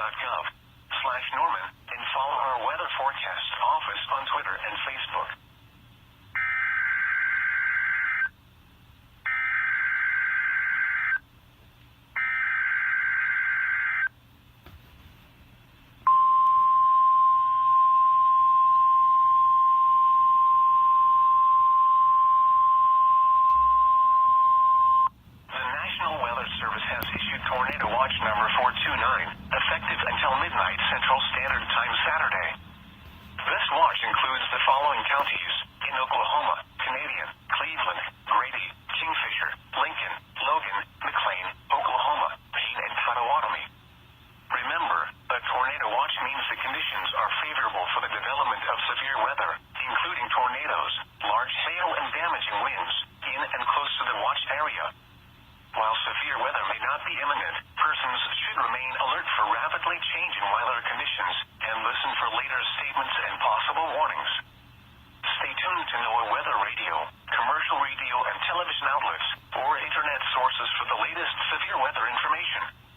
weather.gov/Norman and follow our weather forecast office on Twitter and Facebook. Service has issued Tornado Watch number 429, effective until midnight Central Standard Time Saturday. This watch includes the following counties in Oklahoma: Canadian, Cleveland, Grady, Kingfisher, Lincoln, Logan, McLean, Oklahoma, Payne, and Potawatomi. Remember, a tornado watch means the conditions are favorable for the development of severe weather, including tornadoes, large hail, and damaging winds in and close to the watch area. While severe weather may not be imminent, persons should remain alert for rapidly changing weather conditions and listen for later statements and possible warnings. Stay tuned to NOAA weather radio, commercial radio and television outlets, or internet sources for the latest severe weather information.